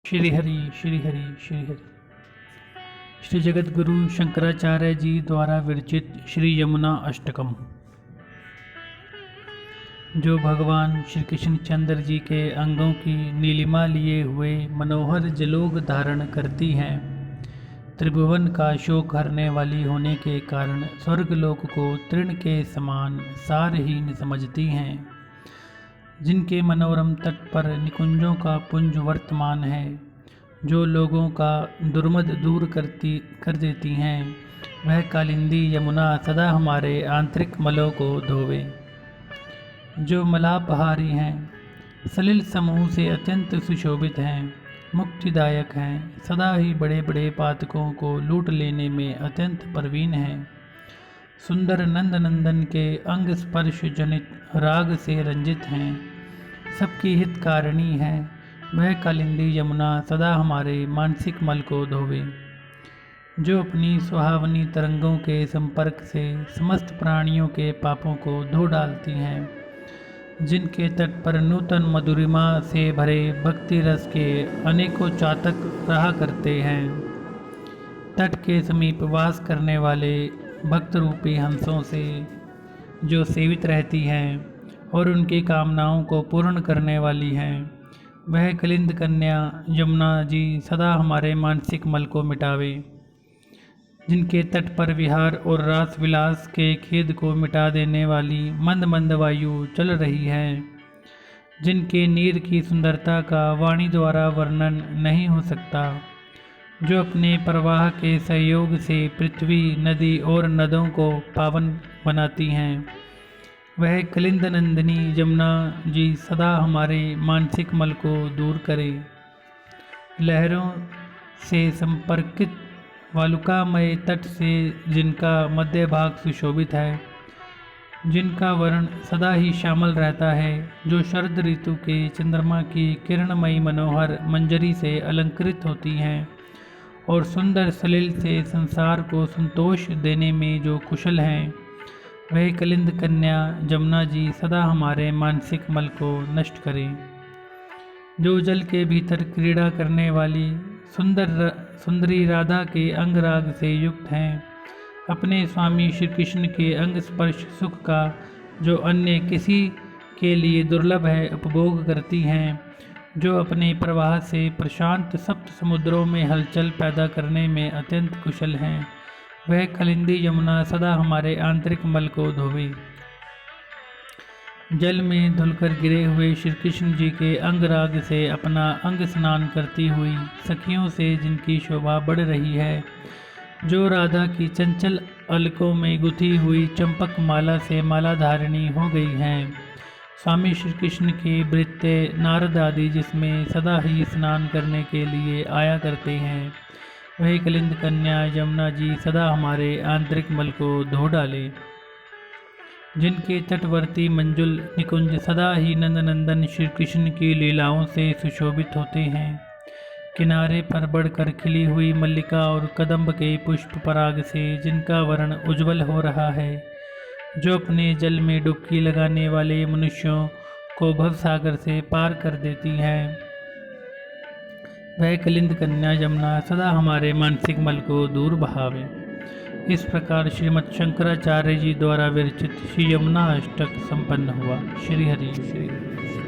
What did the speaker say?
श्री हरि श्री हरि श्री हरि। श्री जगत गुरु शंकराचार्य जी द्वारा विरचित श्री यमुना अष्टकम, जो भगवान श्री कृष्ण चंद्र जी के अंगों की नीलिमा लिए हुए मनोहर जलोग धारण करती हैं। त्रिभुवन का शोक हरने वाली होने के कारण स्वर्गलोक को तृण के समान सारहीन समझती हैं। जिनके मनोरम तट पर निकुंजों का पुंज वर्तमान है, जो लोगों का दुर्मद दूर कर देती हैं, वह कालिंदी यमुना सदा हमारे आंतरिक मलों को धोवे। जो मलापहारी हैं, सलिल समूह से अत्यंत सुशोभित हैं, मुक्तिदायक हैं, सदा ही बड़े बड़े पातकों को लूट लेने में अत्यंत प्रवीण हैं, सुंदर नंद नंदन के अंग स्पर्श जनित राग से रंजित हैं, सबकी हितकारिणी है, वह कालिंदी यमुना सदा हमारे मानसिक मल को धोवे। जो अपनी सुहावनी तरंगों के संपर्क से समस्त प्राणियों के पापों को धो डालती हैं, जिनके तट पर नूतन मधुरिमा से भरे भक्ति रस के अनेकों चातक रहा करते हैं, तट के समीप वास करने वाले भक्त रूपी हंसों से जो सेवित रहती हैं और उनकी कामनाओं को पूर्ण करने वाली हैं, वह कलिंद कन्या यमुना जी सदा हमारे मानसिक मल को मिटावे। जिनके तट पर विहार और रास विलास के खेद को मिटा देने वाली मंद मंद वायु चल रही है, जिनके नीर की सुंदरता का वाणी द्वारा वर्णन नहीं हो सकता, जो अपने प्रवाह के सहयोग से पृथ्वी, नदी और नदों को पावन बनाती हैं, वह कलिंद नंदिनी यमुना जी सदा हमारे मानसिक मल को दूर करे। लहरों से संपर्कित वालुकामय तट से जिनका मध्य भाग सुशोभित है, जिनका वर्ण सदा ही श्यामल रहता है, जो शरद ऋतु के चंद्रमा की किरणमयी मनोहर मंजरी से अलंकृत होती हैं और सुंदर सलिल से संसार को संतोष देने में जो कुशल हैं, वह कलिंद कन्या यमुना जी सदा हमारे मानसिक मल को नष्ट करें। जो जल के भीतर क्रीड़ा करने वाली सुंदरी राधा के अंगराग से युक्त हैं, अपने स्वामी श्री कृष्ण के अंग स्पर्श सुख का जो अन्य किसी के लिए दुर्लभ है उपभोग करती हैं, जो अपने प्रवाह से प्रशांत सप्त समुद्रों में हलचल पैदा करने में अत्यंत कुशल हैं, वह कलिंदी यमुना सदा हमारे आंतरिक मल को धोवे। जल में धुलकर गिरे हुए श्री कृष्ण जी के अंगराग से अपना अंग स्नान करती हुई सखियों से जिनकी शोभा बढ़ रही है, जो राधा की चंचल अलकों में गुथी हुई चंपक माला से माला धारिणी हो गई हैं, स्वामी श्री कृष्ण के भृत्य नारद आदि जिसमें सदा ही स्नान करने के लिए आया करते हैं, वही कलिंद कन्या यमुना जी सदा हमारे आंतरिक मल को धो डाले। जिनके तटवर्ती मंजुल निकुंज सदा ही नंदनंदन श्री कृष्ण की लीलाओं से सुशोभित होते हैं, किनारे पर बढ़कर खिली हुई मल्लिका और कदम्ब के पुष्प पराग से जिनका वर्ण उज्जवल हो रहा है, जो अपने जल में डुबकी लगाने वाले मनुष्यों को भवसागर से पार कर देती हैं, वह कलिंद कन्या यमुना सदा हमारे मानसिक मल को दूर बहावे। इस प्रकार श्रीमद् शंकराचार्य जी द्वारा विरचित श्री यमुना अष्टक संपन्न हुआ। श्री हरि श्री हरि।